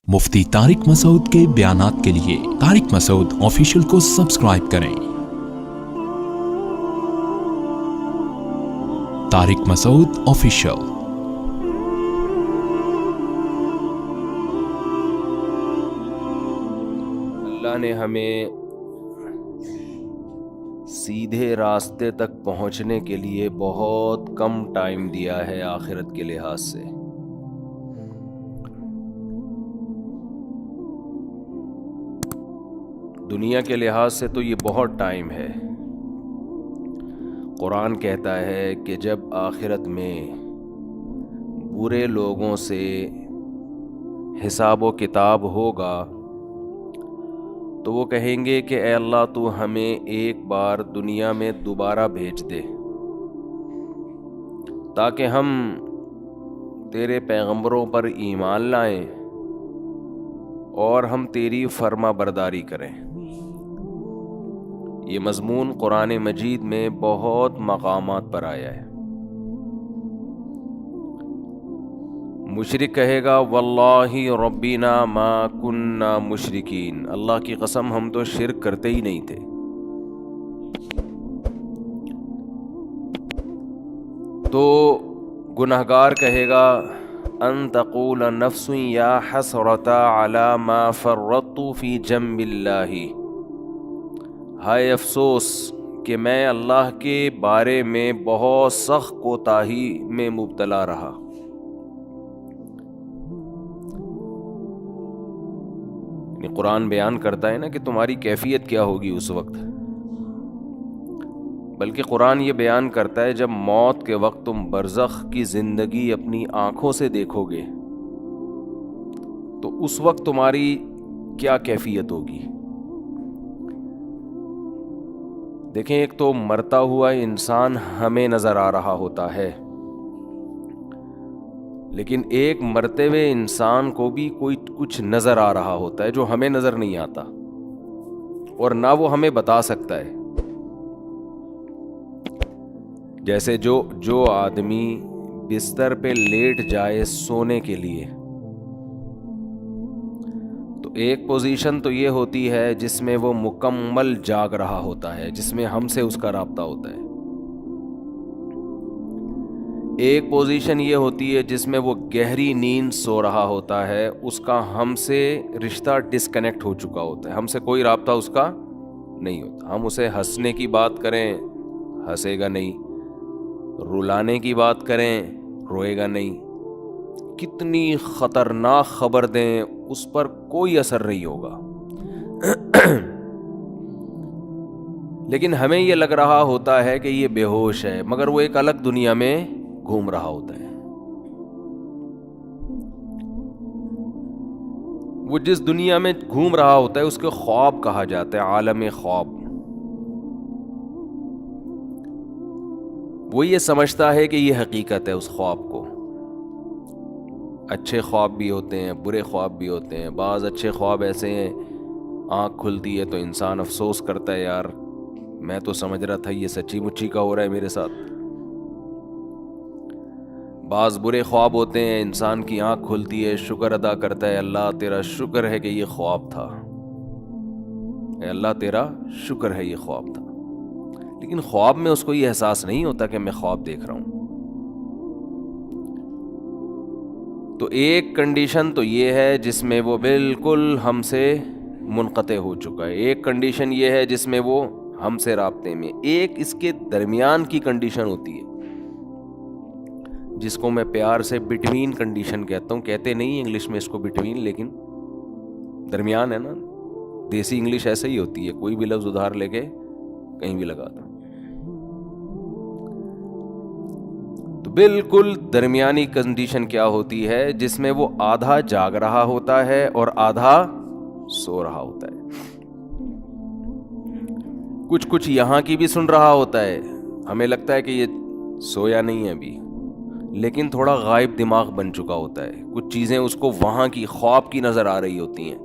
مفتی طارق مسعود کے بیانات کے لیے طارق مسعود آفیشیل کو سبسکرائب کریں۔ طارق مسعود آفیشیل۔ اللہ نے ہمیں سیدھے راستے تک پہنچنے کے لیے بہت کم ٹائم دیا ہے آخرت کے لحاظ سے۔ دنیا کے لحاظ سے تو یہ بہت ٹائم ہے۔ قرآن کہتا ہے کہ جب آخرت میں برے لوگوں سے حساب و کتاب ہوگا تو وہ کہیں گے کہ اے اللہ تو ہمیں ایک بار دنیا میں دوبارہ بھیج دے تاکہ ہم تیرے پیغمبروں پر ایمان لائیں اور ہم تیری فرما برداری کریں۔ یہ مضمون قرآن مجید میں بہت مقامات پر آیا ہے۔ مشرک کہے گا واللہ ربنا ما کننا مشرکین، اللہ کی قسم ہم تو شرک کرتے ہی نہیں تھے۔ تو گنہگار کہے گا ان تقول نفس یا حسرۃ علی ما فرطت فی جنب اللہ، ہائے افسوس کہ میں اللہ کے بارے میں بہت سخت کوتاہی میں مبتلا رہا۔ قرآن بیان کرتا ہے نا کہ تمہاری کیفیت کیا ہوگی اس وقت، بلکہ قرآن یہ بیان کرتا ہے جب موت کے وقت تم برزخ کی زندگی اپنی آنکھوں سے دیکھو گے تو اس وقت تمہاری کیا کیفیت ہوگی۔ دیکھیں، ایک تو مرتا ہوا انسان ہمیں نظر آ رہا ہوتا ہے، لیکن ایک مرتے ہوئے انسان کو بھی کوئی کچھ نظر آ رہا ہوتا ہے جو ہمیں نظر نہیں آتا اور نہ وہ ہمیں بتا سکتا ہے۔ جیسے جو آدمی بستر پہ لیٹ جائے سونے کے لیے تو ایک پوزیشن تو یہ ہوتی ہے جس میں وہ مکمل جاگ رہا ہوتا ہے، جس میں ہم سے اس کا رابطہ ہوتا ہے۔ ایک پوزیشن یہ ہوتی ہے جس میں وہ گہری نیند سو رہا ہوتا ہے، اس کا ہم سے رشتہ ڈسکنیکٹ ہو چکا ہوتا ہے، ہم سے کوئی رابطہ اس کا نہیں ہوتا۔ ہم اسے ہنسنے کی بات کریں ہنسے گا نہیں، رلانے کی بات کریں روئے گا نہیں، کتنی خطرناک خبر دیں اس پر کوئی اثر نہیں ہوگا۔ لیکن ہمیں یہ لگ رہا ہوتا ہے کہ یہ بے ہوش ہے، مگر وہ ایک الگ دنیا میں گھوم رہا ہوتا ہے۔ وہ جس دنیا میں گھوم رہا ہوتا ہے اس کے خواب کہا جاتا ہے، عالم خواب۔ وہ یہ سمجھتا ہے کہ یہ حقیقت ہے اس خواب کو۔ اچھے خواب بھی ہوتے ہیں، برے خواب بھی ہوتے ہیں۔ بعض اچھے خواب ایسے ہیں آنکھ کھلتی ہے تو انسان افسوس کرتا ہے، یار میں تو سمجھ رہا تھا یہ سچی مچی کا ہو رہا ہے میرے ساتھ۔ بعض برے خواب ہوتے ہیں انسان کی آنکھ کھلتی ہے، شکر ادا کرتا ہے، اللہ تیرا شکر ہے کہ یہ خواب تھا، اے اللہ تیرا شکر ہے یہ خواب تھا۔ لیکن خواب میں اس کو یہ احساس نہیں ہوتا کہ میں خواب دیکھ رہا ہوں۔ تو ایک کنڈیشن تو یہ ہے جس میں وہ بالکل ہم سے منقطع ہو چکا ہے، ایک کنڈیشن یہ ہے جس میں وہ ہم سے رابطے میں، ایک اس کے درمیان کی کنڈیشن ہوتی ہے جس کو میں پیار سے بٹوین کنڈیشن کہتا ہوں۔ کہتے نہیں انگلش میں اس کو بٹوین، لیکن درمیان ہے نا، دیسی انگلش ایسے ہی ہوتی ہے، کوئی بھی لفظ ادھار لے کے کہیں بھی لگا دو۔ تو بالکل درمیانی کنڈیشن کیا ہوتی ہے جس میں وہ آدھا جاگ رہا ہوتا ہے اور آدھا سو رہا ہوتا ہے، کچھ یہاں کی بھی سن رہا ہوتا ہے، ہمیں لگتا ہے کہ یہ سویا نہیں ہے ابھی، لیکن تھوڑا غائب دماغ بن چکا ہوتا ہے، کچھ چیزیں اس کو وہاں کی خواب کی نظر آ رہی ہوتی ہیں۔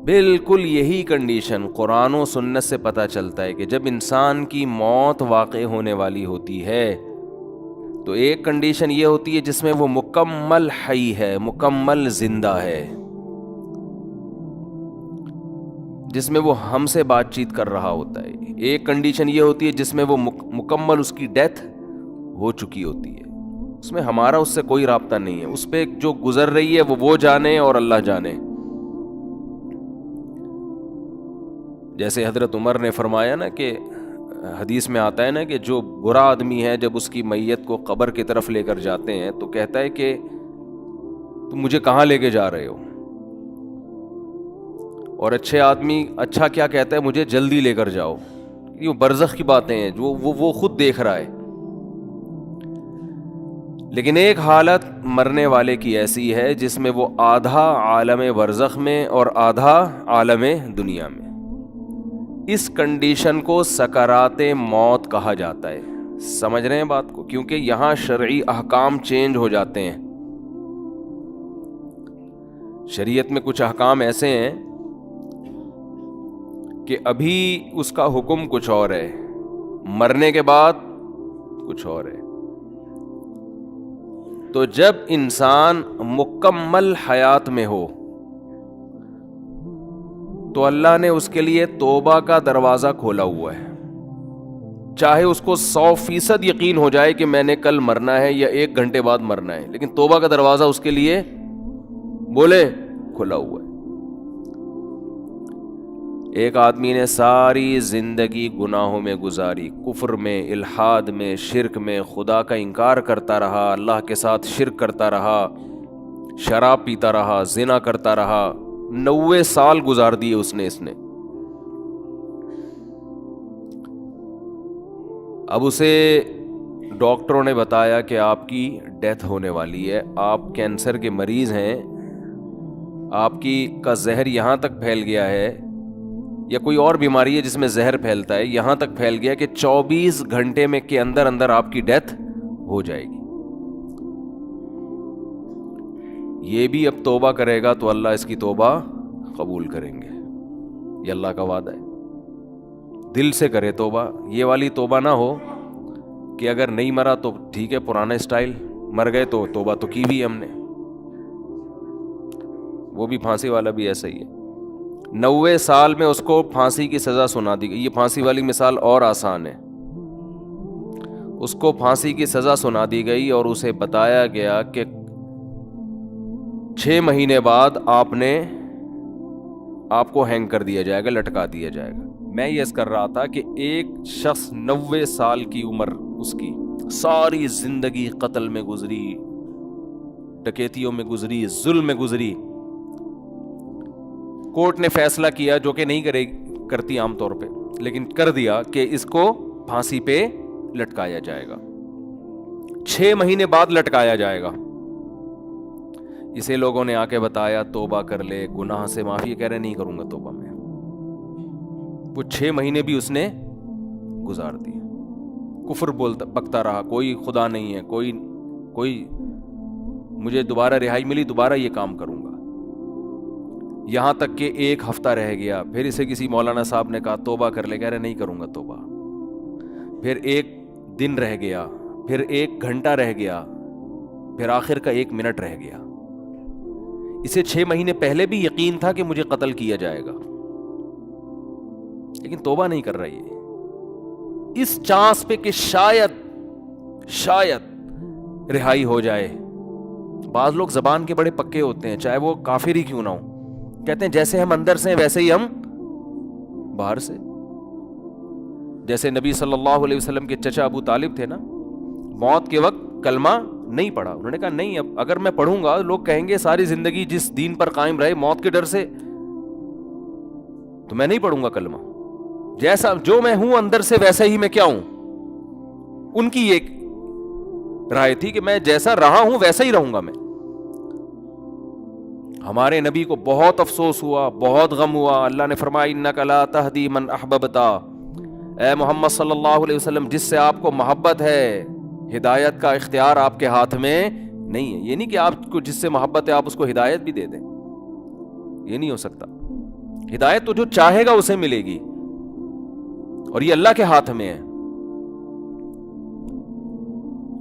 بالکل یہی کنڈیشن قرآن و سنت سے پتہ چلتا ہے کہ جب انسان کی موت واقع ہونے والی ہوتی ہے تو ایک کنڈیشن یہ ہوتی ہے جس میں وہ مکمل حی ہے، مکمل زندہ ہے، جس میں وہ ہم سے بات چیت کر رہا ہوتا ہے۔ ایک کنڈیشن یہ ہوتی ہے جس میں وہ مکمل اس کی ڈیتھ ہو چکی ہوتی ہے، اس میں ہمارا اس سے کوئی رابطہ نہیں ہے، اس پہ جو گزر رہی ہے وہ جانے اور اللہ جانے۔ جیسے حضرت عمر نے فرمایا نا کہ حدیث میں آتا ہے نا کہ جو برا آدمی ہے جب اس کی میت کو قبر کی طرف لے کر جاتے ہیں تو کہتا ہے کہ تم مجھے کہاں لے کے جا رہے ہو، اور اچھے آدمی اچھا کیا کہتا ہے، مجھے جلدی لے کر جاؤ۔ یہ برزخ کی باتیں ہیں جو وہ خود دیکھ رہا ہے۔ لیکن ایک حالت مرنے والے کی ایسی ہے جس میں وہ آدھا عالم برزخ میں اور آدھا عالم دنیا میں۔ اس کنڈیشن کو سکرات موت کہا جاتا ہے۔ سمجھ رہے ہیں بات کو؟ کیونکہ یہاں شرعی احکام چینج ہو جاتے ہیں۔ شریعت میں کچھ احکام ایسے ہیں کہ ابھی اس کا حکم کچھ اور ہے، مرنے کے بعد کچھ اور ہے۔ تو جب انسان مکمل حیات میں ہو تو اللہ نے اس کے لیے توبہ کا دروازہ کھولا ہوا ہے، چاہے اس کو 100% یقین ہو جائے کہ میں نے کل مرنا ہے یا 1 گھنٹے بعد مرنا ہے، لیکن توبہ کا دروازہ اس کے لیے بولے کھلا ہوا ہے۔ ایک آدمی نے ساری زندگی گناہوں میں گزاری، کفر میں، الحاد میں، شرک میں، خدا کا انکار کرتا رہا، اللہ کے ساتھ شرک کرتا رہا، شراب پیتا رہا، زنا کرتا رہا، 90 سال گزار دیے اس نے۔ اب اسے ڈاکٹروں نے بتایا کہ آپ کی ڈیتھ ہونے والی ہے، آپ کینسر کے مریض ہیں، آپ کا زہر یہاں تک پھیل گیا ہے، یا کوئی اور بیماری ہے جس میں زہر پھیلتا ہے، یہاں تک پھیل گیا کہ 24 گھنٹے میں کے اندر آپ کی ڈیتھ ہو جائے گی۔ یہ بھی اب توبہ کرے گا تو اللہ اس کی توبہ قبول کریں گے، یہ اللہ کا وعدہ ہے۔ دل سے کرے توبہ، یہ والی توبہ نہ ہو کہ اگر نہیں مرا تو ٹھیک ہے پرانا اسٹائل، مر گئے تو توبہ تو کی بھی ہم نے۔ وہ بھی پھانسی والا بھی ایسا ہی ہے، 90 سال میں اس کو پھانسی کی سزا سنا دی گئی۔ یہ پھانسی والی مثال اور آسان ہے۔ اس کو پھانسی کی سزا سنا دی گئی اور اسے بتایا گیا کہ 6 مہینے بعد آپ کو ہینگ کر دیا جائے گا، لٹکا دیا جائے گا۔ میں یہ کر رہا تھا کہ ایک شخص 90 سال کی عمر، اس کی ساری زندگی قتل میں گزری، ڈکیتیوں میں گزری، ظلم میں گزری، کورٹ نے فیصلہ کیا جو کہ نہیں کرتی عام طور پہ، لیکن کر دیا کہ اس کو پھانسی پہ لٹکایا جائے گا، 6 مہینے بعد لٹکایا جائے گا۔ اسے لوگوں نے آ کے بتایا توبہ کر لے، گناہ سے معافی، کہہ رہے نہیں کروں گا توبہ میں۔ وہ 6 مہینے بھی اس نے گزار دیے، کفر بکتا رہا، کوئی خدا نہیں ہے، کوئی مجھے دوبارہ رہائی ملی دوبارہ یہ کام کروں گا۔ یہاں تک کہ 1 ہفتہ رہ گیا، پھر اسے کسی مولانا صاحب نے کہا توبہ کر لے، کہہ رہے نہیں کروں گا توبہ۔ پھر 1 دن رہ گیا، پھر 1 گھنٹہ رہ گیا، پھر آخر کا 1 منٹ رہ گیا۔ اسے 6 مہینے پہلے بھی یقین تھا کہ مجھے قتل کیا جائے گا، لیکن توبہ نہیں کر رہی ہے، اس چانس پہ کہ شاید رہائی ہو جائے۔ بعض لوگ زبان کے بڑے پکے ہوتے ہیں، چاہے وہ کافر ہی کیوں نہ ہو، کہتے ہیں جیسے ہم اندر سے ہیں ویسے ہی ہم باہر سے۔ جیسے نبی صلی اللہ علیہ وسلم کے چچا ابو طالب تھے نا، موت کے وقت کلمہ نہیں پڑھا، انہوں نے کہا نہیں، اب اگر میں پڑھوں گا لوگ کہیں گے ساری زندگی جس دین پر قائم رہے موت کے ڈر سے، تو میں نہیں پڑھوں گا کلمہ، جیسا جو میں ہوں اندر سے ویسا ہی میں کیا ہوں۔ ان کی ایک رائے تھی کہ میں جیسا رہا ہوں ویسا ہی رہوں گا میں۔ ہمارے نبی کو بہت افسوس ہوا، بہت غم ہوا، اللہ نے فرمایا انک لا تہدی من احببت، اے محمد صلی اللہ علیہ وسلم جس سے آپ کو محبت ہے، ہدایت کا اختیار آپ کے ہاتھ میں نہیں ہے۔ یہ نہیں کہ آپ کو جس سے محبت ہے آپ اس کو ہدایت بھی دے دیں، یہ نہیں ہو سکتا۔ ہدایت تو جو چاہے گا اسے ملے گی، اور یہ اللہ کے ہاتھ میں ہے۔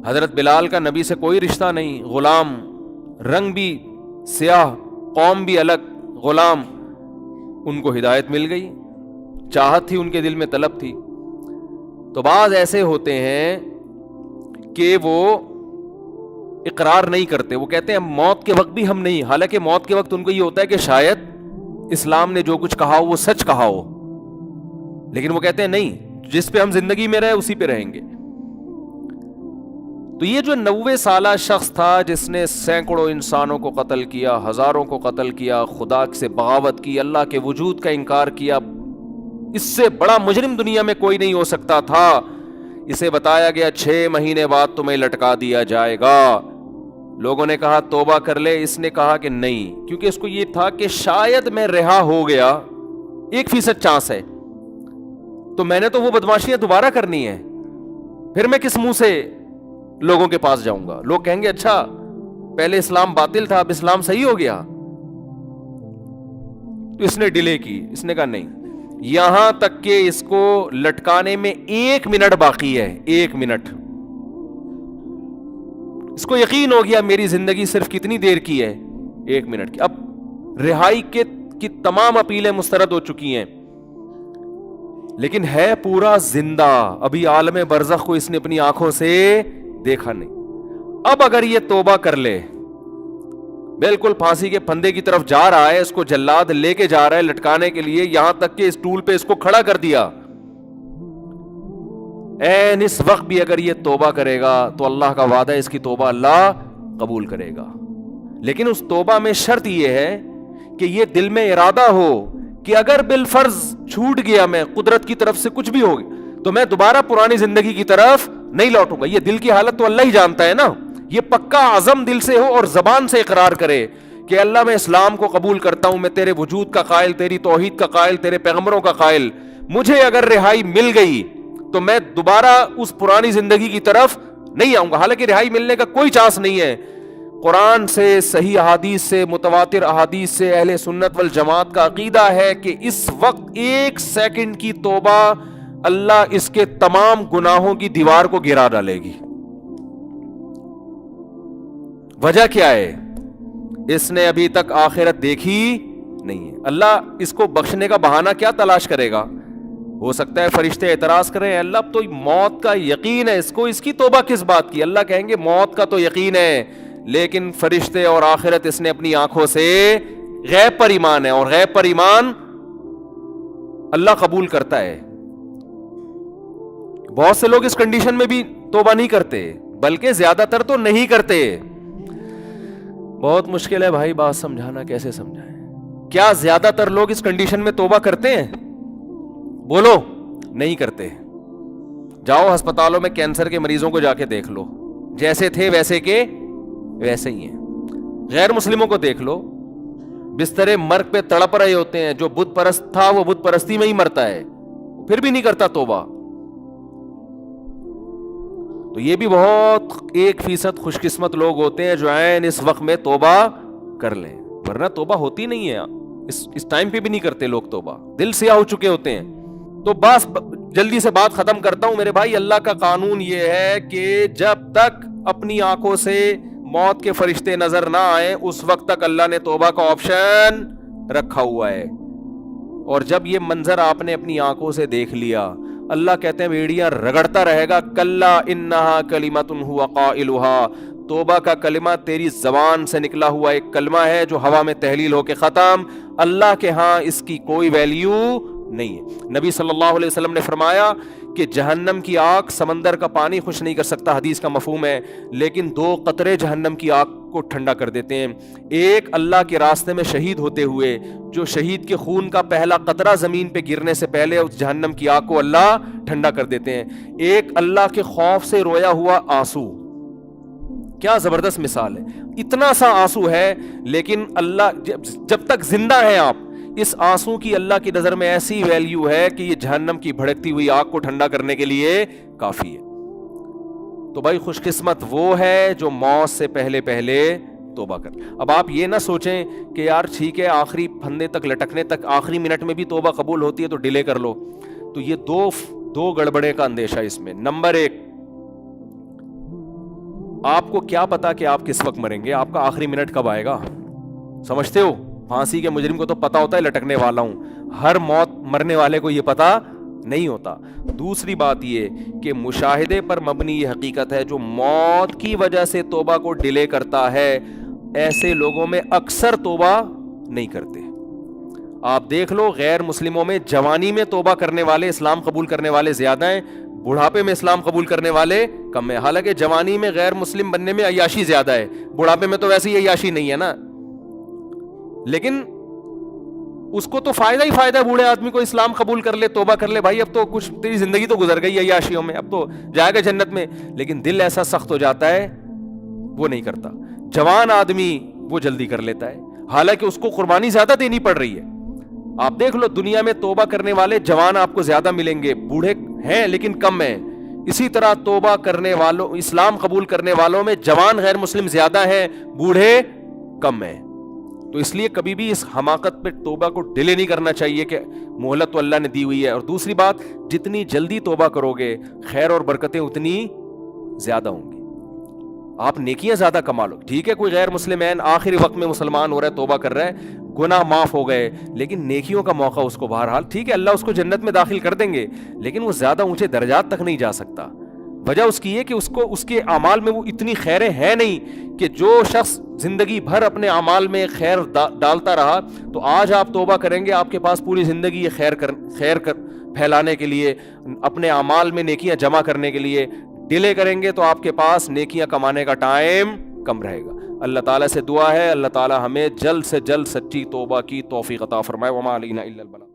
حضرت بلال کا نبی سے کوئی رشتہ نہیں، غلام، رنگ بھی سیاہ، قوم بھی الگ، غلام. ان کو ہدایت مل گئی، چاہت تھی ان کے دل میں، طلب تھی. تو بعض ایسے ہوتے ہیں کہ وہ اقرار نہیں کرتے، وہ کہتے ہیں موت کے وقت بھی ہم نہیں، حالانکہ موت کے وقت ان کو یہ ہوتا ہے کہ شاید اسلام نے جو کچھ کہا ہو وہ سچ کہا ہو، لیکن وہ کہتے ہیں نہیں، جس پہ ہم زندگی میں رہے اسی پہ رہیں گے. تو یہ جو 90 سالہ شخص تھا جس نے سینکڑوں انسانوں کو قتل کیا، ہزاروں کو قتل کیا، خدا سے بغاوت کی، اللہ کے وجود کا انکار کیا، اس سے بڑا مجرم دنیا میں کوئی نہیں ہو سکتا تھا. اسے بتایا گیا 6 مہینے بعد تمہیں لٹکا دیا جائے گا. لوگوں نے کہا توبہ کر لے، اس نے کہا کہ نہیں، کیونکہ اس کو یہ تھا کہ شاید میں رہا ہو گیا، 1% چانس ہے، تو میں نے تو وہ بدماشیاں دوبارہ کرنی ہے، پھر میں کس منہ سے لوگوں کے پاس جاؤں گا؟ لوگ کہیں گے اچھا پہلے اسلام باطل تھا اب اسلام صحیح ہو گیا. تو اس نے ڈیلے کی، اس نے کہا نہیں، یہاں تک کہ اس کو لٹکانے میں 1 منٹ باقی ہے، 1 منٹ. اس کو یقین ہو گیا میری زندگی صرف کتنی دیر کی ہے، 1 منٹ کی. اب رہائی کی تمام اپیلیں مسترد ہو چکی ہیں، لیکن ہے پورا زندہ، ابھی عالم برزخ کو اس نے اپنی آنکھوں سے دیکھا نہیں. اب اگر یہ توبہ کر لے، بالکل پھانسی کے پھندے کی طرف جا رہا ہے، اس کو جلاد لے کے جا رہا ہے لٹکانے کے لیے، یہاں تک کہ اس ٹول پہ اس کو کھڑا کر دیا، این اس وقت بھی اگر یہ توبہ کرے گا تو اللہ کا وعدہ ہے اس کی توبہ اللہ قبول کرے گا. لیکن اس توبہ میں شرط یہ ہے کہ یہ دل میں ارادہ ہو کہ اگر بالفرض چھوٹ گیا میں، قدرت کی طرف سے کچھ بھی ہو گیا، تو میں دوبارہ پرانی زندگی کی طرف نہیں لوٹوں گا. یہ دل کی حالت تو اللہ ہی جانتا ہے نا. یہ پکا عزم دل سے ہو اور زبان سے اقرار کرے کہ اللہ میں اسلام کو قبول کرتا ہوں، میں تیرے وجود کا قائل، تیری توحید کا قائل، تیرے پیغمبروں کا قائل، مجھے اگر رہائی مل گئی تو میں دوبارہ اس پرانی زندگی کی طرف نہیں آؤں گا. حالانکہ رہائی ملنے کا کوئی چانس نہیں ہے. قرآن سے، صحیح احادیث سے، متواتر احادیث سے اہل سنت والجماعت کا عقیدہ ہے کہ اس وقت 1 سیکنڈ کی توبہ اللہ اس کے تمام گناہوں کی دیوار کو گرا ڈالے گی. وجہ کیا ہے؟ اس نے ابھی تک آخرت دیکھی نہیں ہے. اللہ اس کو بخشنے کا بہانہ کیا تلاش کرے گا؟ ہو سکتا ہے فرشتے اعتراض کریں، اللہ اب تو موت کا یقین ہے اس کو، اس کی توبہ کس بات کی؟ اللہ کہیں گے موت کا تو یقین ہے، لیکن فرشتے اور آخرت اس نے اپنی آنکھوں سے غیب پر ایمان ہے، اور غیب پر ایمان اللہ قبول کرتا ہے. بہت سے لوگ اس کنڈیشن میں بھی توبہ نہیں کرتے، بلکہ زیادہ تر تو نہیں کرتے. بہت مشکل ہے بھائی بات سمجھانا، کیسے سمجھائیں؟ کیا زیادہ تر لوگ اس کنڈیشن میں توبہ کرتے ہیں؟ بولو. نہیں کرتے. جاؤ ہسپتالوں میں کینسر کے مریضوں کو جا کے دیکھ لو، جیسے تھے ویسے کے ویسے ہی ہیں. غیر مسلموں کو دیکھ لو، بسترے مرگ پہ تڑپ رہے ہوتے ہیں. جو بت پرست تھا وہ بت پرستی میں ہی مرتا ہے، پھر بھی نہیں کرتا توبہ. تو یہ بھی بہت 1% خوش قسمت لوگ ہوتے ہیں جو عین اس وقت میں توبہ کر لیں، ورنہ توبہ ہوتی نہیں ہے. اس ٹائم پہ بھی نہیں کرتے لوگ توبہ، دل سیاہ ہو چکے ہوتے ہیں. تو بس جلدی سے بات ختم کرتا ہوں میرے بھائی. اللہ کا قانون یہ ہے کہ جب تک اپنی آنکھوں سے موت کے فرشتے نظر نہ آئے اس وقت تک اللہ نے توبہ کا آپشن رکھا ہوا ہے. اور جب یہ منظر آپ نے اپنی آنکھوں سے دیکھ لیا، اللہ کہتے ہیں بیڑیاں رگڑتا رہے گا، کلا انہا کلمۃ ہوا قائلھا، توبہ کا کلمہ تیری زبان سے نکلا ہوا ایک کلمہ ہے جو ہوا میں تحلیل ہو کے ختم. اللہ کے ہاں اس کی کوئی ویلیو نہیں ہے. نبی صلی اللہ علیہ وسلم نے فرمایا کہ جہنم کی آگ سمندر کا پانی خوش نہیں کر سکتا، حدیث کا مفہوم ہے، لیکن 2 قطرے جہنم کی آگ کو ٹھنڈا کر دیتے ہیں. ایک اللہ کے راستے میں شہید ہوتے ہوئے، جو شہید کے خون کا پہلا قطرہ زمین پہ گرنے سے پہلے اس جہنم کی آگ کو اللہ ٹھنڈا کر دیتے ہیں. ایک اللہ کے خوف سے رویا ہوا آنسو. کیا زبردست مثال ہے. اتنا سا آنسو ہے، لیکن اللہ جب تک زندہ ہیں آپ، اس آنسو کی اللہ کی نظر میں ایسی ویلیو ہے کہ یہ جہنم کی بھڑکتی ہوئی آگ کو ٹھنڈا کرنے کے لیے کافی ہے. تو بھائی خوش قسمت وہ ہے جو موت سے پہلے توبہ کر. اب آپ یہ نہ سوچیں کہ یار ٹھیک ہے آخری پھندے تک لٹکنے تک آخری منٹ میں بھی توبہ قبول ہوتی ہے تو ڈیلے کر لو. تو یہ دو گڑبڑے کا اندیشہ اس میں. نمبر 1، آپ کو کیا پتا کہ آپ کس وقت مریں گے, آپ کا آخری منٹ کب آئے گا؟ سمجھتے ہو؟ پھانسی کے مجرم کو تو پتا ہوتا ہے لٹکنے والا ہوں, ہر موت مرنے والے کو یہ پتا نہیں ہوتا. دوسری بات یہ کہ مشاہدے پر مبنی یہ حقیقت ہے, جو موت کی وجہ سے توبہ کو ڈیلے کرتا ہے ایسے لوگوں میں اکثر توبہ نہیں کرتے. آپ دیکھ لو, غیر مسلموں میں جوانی میں توبہ کرنے والے, اسلام قبول کرنے والے زیادہ ہیں, بڑھاپے میں اسلام قبول کرنے والے کم ہیں. حالانکہ جوانی میں غیر مسلم بننے میں عیاشی زیادہ ہے, بڑھاپے میں تو ویسے ہی عیاشی نہیں ہے نا, لیکن اس کو تو فائدہ ہی فائدہ ہے بوڑھے آدمی کو, اسلام قبول کر لے, توبہ کر لے, بھائی اب تو کچھ تیری زندگی تو گزر گئی عیاشیوں میں, اب تو جائے گا جنت میں. لیکن دل ایسا سخت ہو جاتا ہے وہ نہیں کرتا. جوان آدمی وہ جلدی کر لیتا ہے, حالانکہ اس کو قربانی زیادہ دینی پڑ رہی ہے. آپ دیکھ لو, دنیا میں توبہ کرنے والے جوان آپ کو زیادہ ملیں گے, بوڑھے ہیں لیکن کم ہیں. اسی طرح توبہ کرنے والوں, اسلام قبول کرنے والوں میں جوان غیر مسلم زیادہ ہیں, بوڑھے کم ہیں. تو اس لیے کبھی بھی اس حماقت پہ توبہ کو ڈیلے نہیں کرنا چاہیے کہ مہلت تو اللہ نے دی ہوئی ہے. اور دوسری بات, جتنی جلدی توبہ کرو گے خیر اور برکتیں اتنی زیادہ ہوں گی, آپ نیکیاں زیادہ کما لو. ٹھیک ہے, کوئی غیر مسلم ہے آخری وقت میں مسلمان ہو رہا ہے, توبہ کر رہا ہے, گناہ معاف ہو گئے, لیکن نیکیوں کا موقع اس کو بہرحال, ٹھیک ہے اللہ اس کو جنت میں داخل کر دیں گے, لیکن وہ زیادہ اونچے درجات تک نہیں جا سکتا. وجہ اس کی یہ کہ اس کو اس کے اعمال میں وہ اتنی خیریں ہیں نہیں کہ جو شخص زندگی بھر اپنے اعمال میں خیر ڈالتا رہا, تو آج آپ توبہ کریں گے, آپ کے پاس پوری زندگی یہ خیر پھیلانے کے لیے, اپنے اعمال میں نیکیاں جمع کرنے کے لیے ڈیلے کریں گے, تو آپ کے پاس نیکیاں کمانے کا ٹائم کم رہے گا. اللہ تعالیٰ سے دعا ہے اللہ تعالیٰ ہمیں جلد سے جلد سچی توبہ کی توفیق عطا فرمائے. وما علینا الا البلاغ.